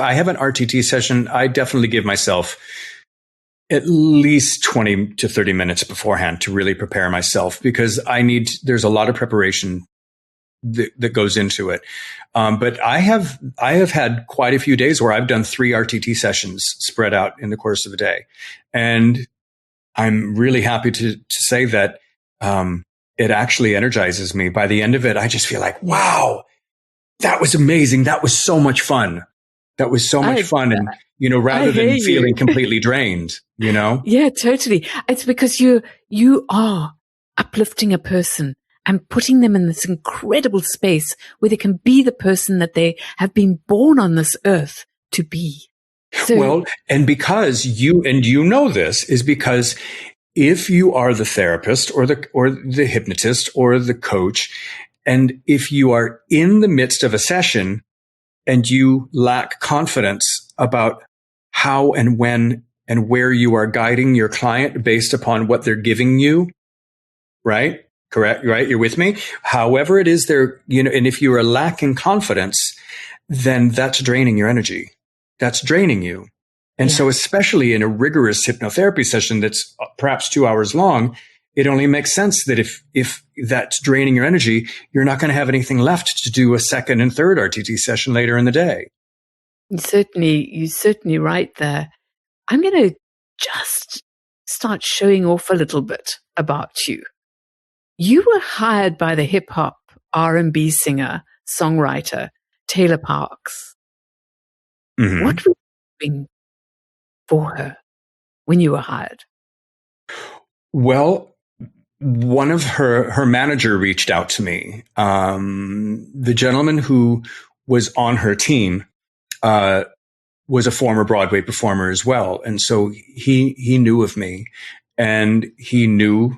I have an RTT session, I definitely give myself at least 20 to 30 minutes beforehand to really prepare myself, because there's a lot of preparation that goes into it. But I have had quite a few days where I've done 3 RTT sessions spread out in the course of a day. And I'm really happy to say that it actually energizes me. By the end of it, I just feel like, wow, that was amazing. That was so much fun. That was so much fun. And, rather than feeling completely drained, Yeah, totally. It's because you are uplifting a person and putting them in this incredible space where they can be the person that they have been born on this earth to be. So, and because you know this is because if you are the therapist or the hypnotist or the coach, and if you are in the midst of a session and you lack confidence about how and when and where you are guiding your client based upon what they're giving you, right? Correct. Right. You're with me. However it is and if you are lacking confidence, then that's draining your energy. That's draining you. And so especially in a rigorous hypnotherapy session that's perhaps 2 hours long, it only makes sense that if that's draining your energy, you're not going to have anything left to do a second and third RTT session later in the day. You're certainly right there. I'm going to just start showing off a little bit about you. You were hired by the hip hop R&B singer, songwriter, Taylor Parks. Mm-hmm. What were you doing for her when you were hired? Well, one of her manager reached out to me. The gentleman who was on her team was a former Broadway performer as well, and so he knew of me, and he knew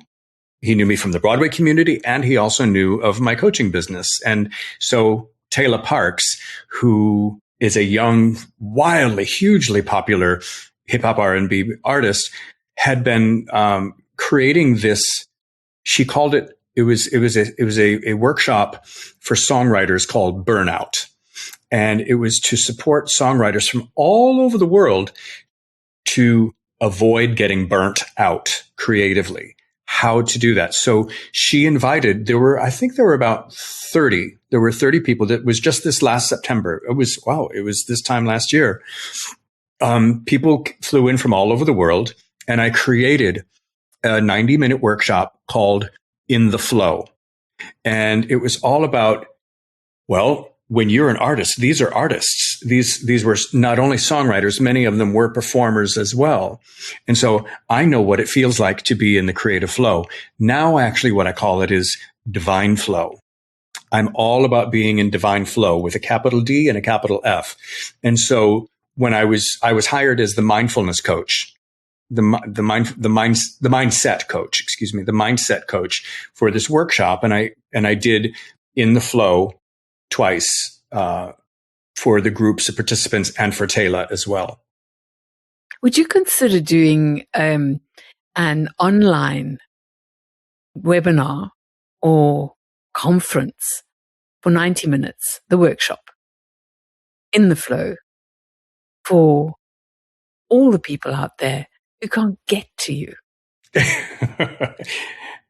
me from the Broadway community, and he also knew of my coaching business. And so Taylor Parks, who is a young, wildly, hugely popular hip hop R&B artist, had been creating this. She called it. It was a workshop for songwriters called Burnout, and it was to support songwriters from all over the world to avoid getting burnt out creatively. How to do that. So she invited. I think there were about 30. There were 30 people. That was just this last September. It was this time last year. People flew in from all over the world, and I created a 90-minute workshop called In the Flow. And it was all about, well, when you're an artist, these are artists. These were not only songwriters, many of them were performers as well. And so I know what it feels like to be in the creative flow. Now, actually, what I call it is divine flow. I'm all about being in divine flow with a capital D and a capital F. And so when I was hired as the mindfulness coach, the mindset coach for this workshop. And I did In the Flow twice, for the groups of participants and for Taylor as well. Would you consider doing an online webinar or conference for 90 minutes, the workshop, In the Flow, for all the people out there who can't get to you?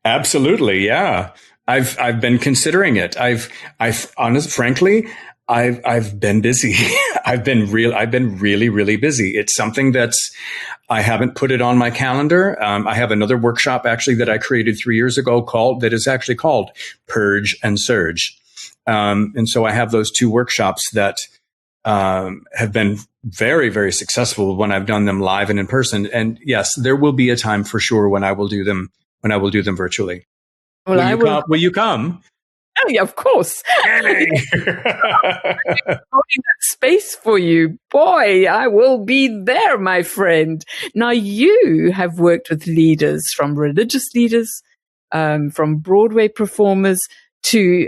Absolutely. Yeah. I've been considering it. I've frankly, I've been busy. I've been really, really busy. It's something I haven't put it on my calendar. I have another workshop actually that I created 3 years ago called Purge and Surge. And so I have those two workshops that, have been very, very successful when I've done them live and in person. And yes, there will be a time for sure when I will do them virtually. Well, will you come? Oh, yeah, of course. Holding that space for you. Boy, I will be there, my friend. Now, you have worked with leaders, from religious leaders, from Broadway performers to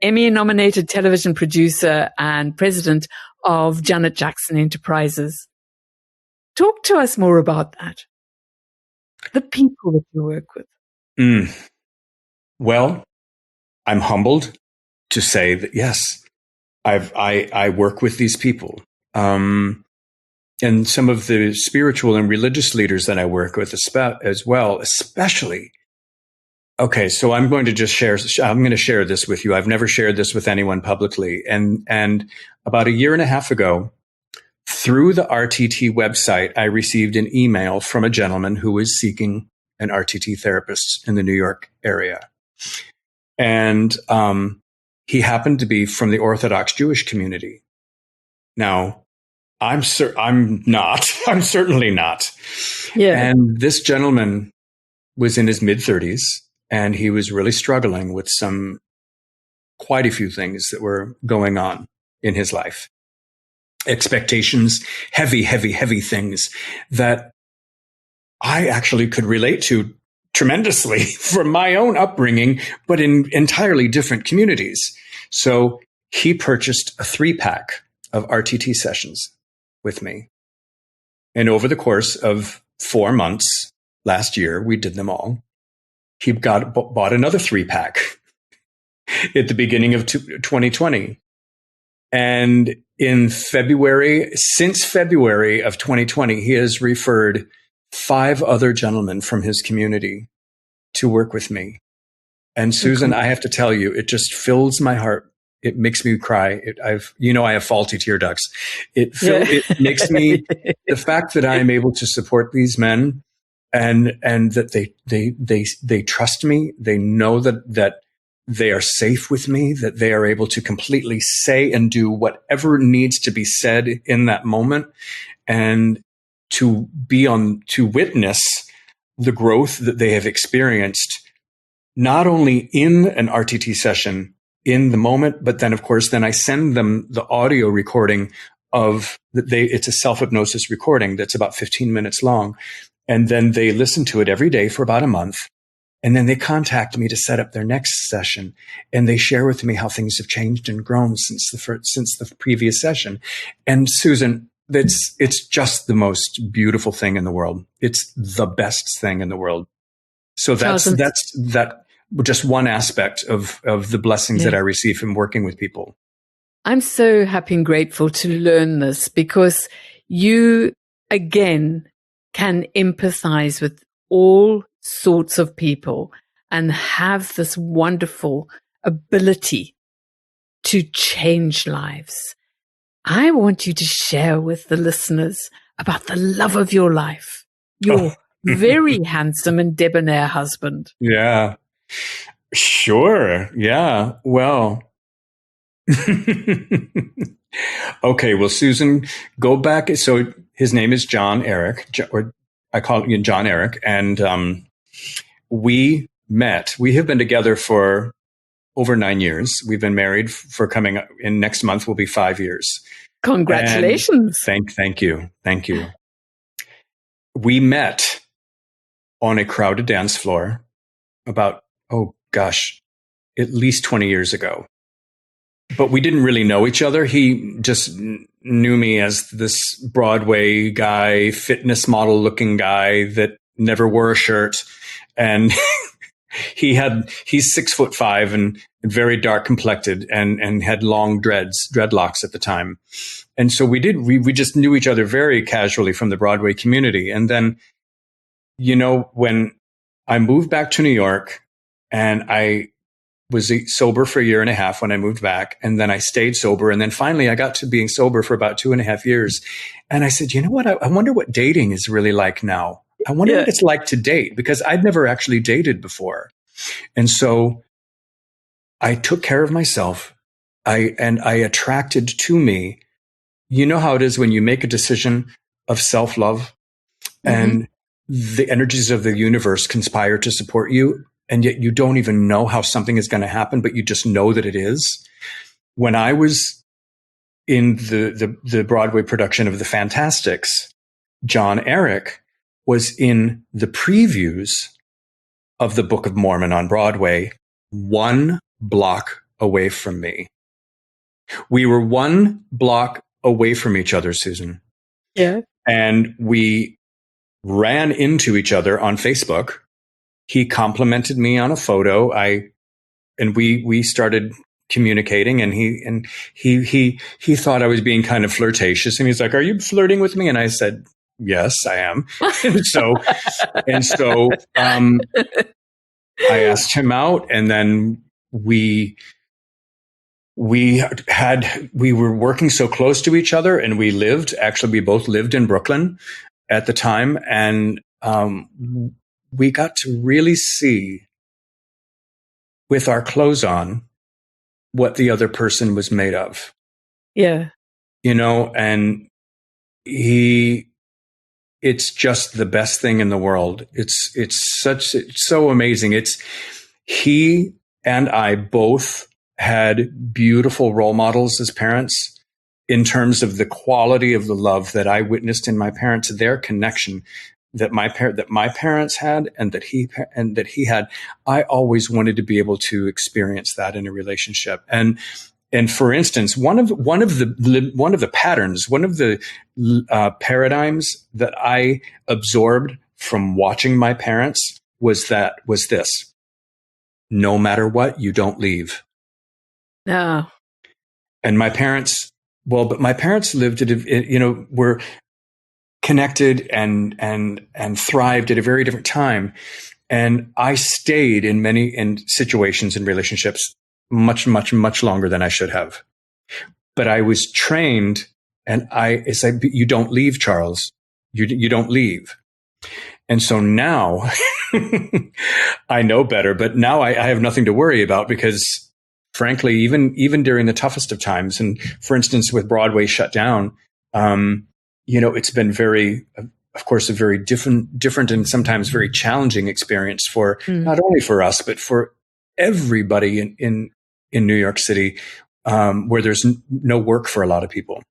Emmy-nominated television producer and president of Janet Jackson Enterprises. Talk to us more about that. The people that you work with. Well, I'm humbled to say that yes, I work with these people, and some of the spiritual and religious leaders that I work with as well, especially. Okay, so I'm going to share this with you. I've never shared this with anyone publicly, and about a year and a half ago, through the RTT website, I received an email from a gentleman who was seeking an RTT therapist in the New York area. And he happened to be from the Orthodox Jewish community. Now, I'm not. I'm certainly not. Yeah. And this gentleman was in his mid-30s, and he was really struggling with quite a few things that were going on in his life. Expectations, heavy things that I actually could relate to tremendously from my own upbringing, but in entirely different communities. So he purchased a 3-pack of RTT sessions with me. And over the course of 4 months last year, we did them all. He bought another 3-pack at the beginning of 2020. And since February of 2020, he has referred 5 other gentlemen from his community to work with me. And Susan, I have to tell you, it just fills my heart. It makes me cry. I have faulty tear ducts. It makes me, the fact that I am able to support these men and that they trust me. They know that they are safe with me, that they are able to completely say and do whatever needs to be said in that moment, and to witness the growth that they have experienced, not only in an RTT session in the moment, but then of course, then I send them the audio recording it's a self-hypnosis recording that's about 15 minutes long. And then they listen to it every day for about a month. And then they contact me to set up their next session, and they share with me how things have changed and grown since the previous session. And Susan, it's just the most beautiful thing in the world. It's the best thing in the world. So that's just one aspect of the blessings that I receive from working with people. I'm so happy and grateful to learn this, because you again can empathize with all sorts of people and have this wonderful ability to change lives. I want you to share with the listeners about the love of your life, your very handsome and debonair husband. Yeah, sure. Yeah. Well, okay. Well, Susan, go back. So his name is John Eric, or I call it John Eric. And we met. We have been together for over 9 years. We've been married for coming up in next month will be 5 years. Congratulations. Thank you. Thank you. We met on a crowded dance floor about, at least 20 years ago. But we didn't really know each other. He just knew me as this Broadway guy, fitness model looking guy that never wore a shirt. And he's 6'5" and very dark complected and had long dreadlocks at the time. And so we just knew each other very casually from the Broadway community. And then, when I moved back to New York, and I was sober for 1.5 years when I moved back, and then I stayed sober. And then finally I got to being sober for about 2.5 years. And I said, you know what? I wonder what dating is really like now. I wonder what it's like to date, because I'd never actually dated before. And so I took care of myself. I attracted to me. You know how it is when you make a decision of self-love, and the energies of the universe conspire to support you, and yet you don't even know how something is going to happen, but you just know that it is. When I was in the Broadway production of The Fantastics, John Eric was in the previews of the Book of Mormon on Broadway, 1 block away from me. We were 1 block away from each other, Susan. Yeah. And we ran into each other on Facebook. He complimented me on a photo. And we started communicating, and he thought I was being kind of flirtatious, and he's like, "Are you flirting with me?" And I said, "Yes, I am." and so I asked him out, and then we were working so close to each other, and we both lived in Brooklyn at the time. And we got to really see with our clothes on what the other person was made of. Yeah. And it's just the best thing in the world. It's so amazing. He and I both had beautiful role models as parents in terms of the quality of the love that I witnessed in my parents, their connection that my parents had and that he had. I always wanted to be able to experience that in a relationship. And for instance, one of the patterns, one of the paradigms that I absorbed from watching my parents was this: no matter what, you don't leave. No. And my parents Well, but my parents lived were connected and thrived at a very different time. And I stayed in situations and relationships much, much, much longer than I should have. But I was trained, and it's like, you don't leave, Charles. You don't leave. And so now I know better, but now I have nothing to worry about, because frankly, even during the toughest of times, and for instance, with Broadway shut down, it's been of course, a very different and sometimes very challenging experience for not only for us, but for everybody in New York City, where there's no work for a lot of people.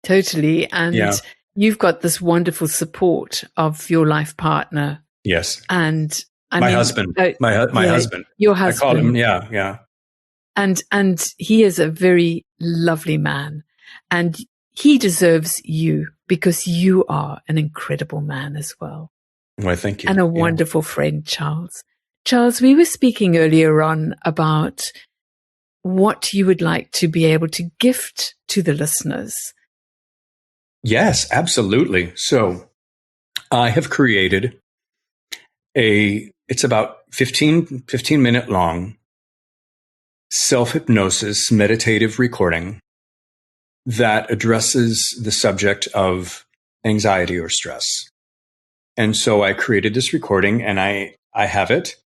Totally. And you've got this wonderful support of your life partner. Yes. And my husband. Your husband. I call him, yeah. And he is a very lovely man. And he deserves you, because you are an incredible man as well. Well, thank you. And a wonderful friend, Charles. Charles, we were speaking earlier on about what you would like to be able to gift to the listeners. Yes, absolutely. So I have created it's about 15 minute long self-hypnosis meditative recording that addresses the subject of anxiety or stress. And so I created this recording, and I have it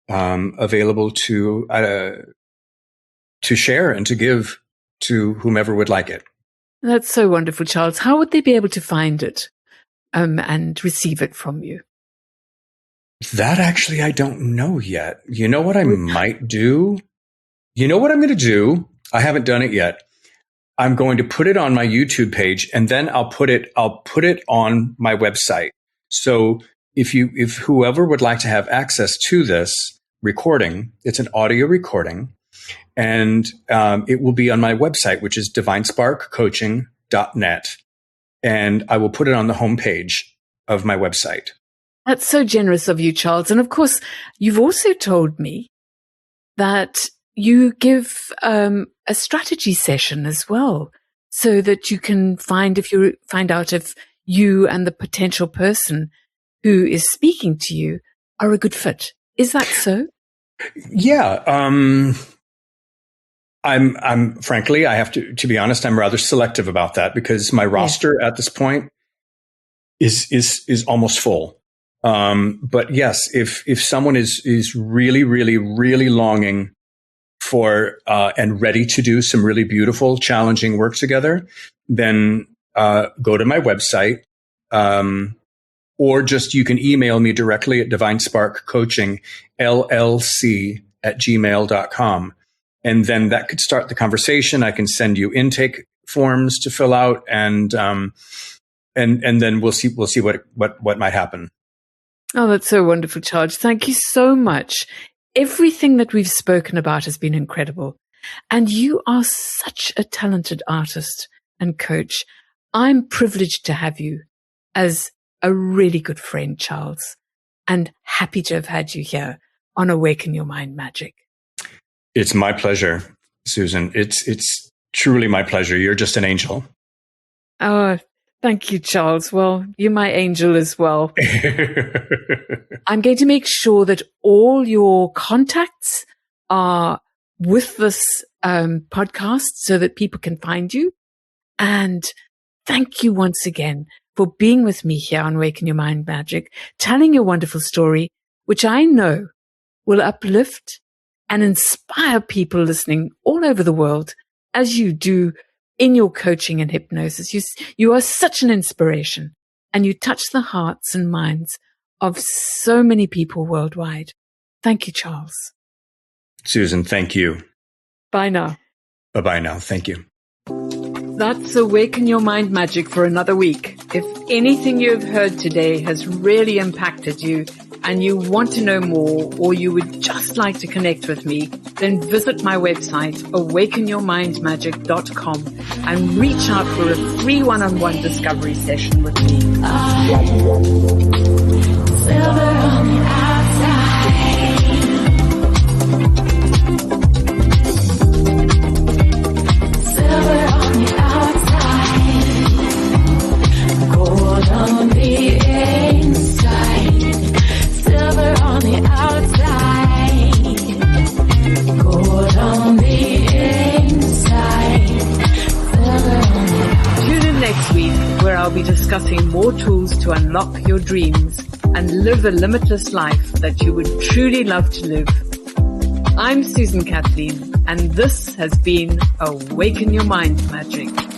available to share and to give to whomever would like it. That's so wonderful, Charles. How would they be able to find it and receive it from you? That actually, I don't know yet. You know what I might do? You know what I'm going to do? I haven't done it yet. I'm going to put it on my YouTube page, and then I'll put it on my website. So if whoever would like to have access to this recording, it's an audio recording, and it will be on my website, which is divinesparkcoaching.net. And I will put it on the homepage of my website. That's so generous of you, Charles. And of course, you've also told me that you give a strategy session as well, so that you can find out if you and the potential person who is speaking to you are a good fit. Is that so? Yeah. I'm frankly, I have to be honest, I'm rather selective about that, because my roster at this point is almost full. But yes, if someone is really, really, really longing for and ready to do some really beautiful, challenging work together, then go to my website, or just you can email me directly at divinesparkcoaching@gmail.com, and then that could start the conversation. I can send you intake forms to fill out, and then we'll see what might happen. Oh, that's so wonderful, Charles. Thank you so much. Everything that we've spoken about has been incredible. And you are such a talented artist and coach. I'm privileged to have you as a really good friend, Charles, and happy to have had you here on Awaken Your Mind Magic. It's my pleasure, Susan. It's truly my pleasure. You're just an angel. Oh, thank you, Charles. Well, you're my angel as well. I'm going to make sure that all your contacts are with this podcast so that people can find you. And thank you once again for being with me here on Awaken Your Mind Magic, telling your wonderful story, which I know will uplift and inspire people listening all over the world, as you do in your coaching and hypnosis. You are such an inspiration, and you touch the hearts and minds of so many people worldwide. Thank you, Charles. Susan, thank you. Bye now. Bye-bye now. Thank you. That's Awaken Your Mind Magic for another week. If anything you have heard today has really impacted you and you want to know more, or you would just like to connect with me, then visit my website, awakenyourmindmagic.com, and reach out for a free one-on-one discovery session with me. Silver on the outside, silver on the outside. where I'll be discussing more tools to unlock your dreams and live a limitless life that you would truly love to live. I'm Susan Kathleen, and this has been Awaken Your Mind Magic.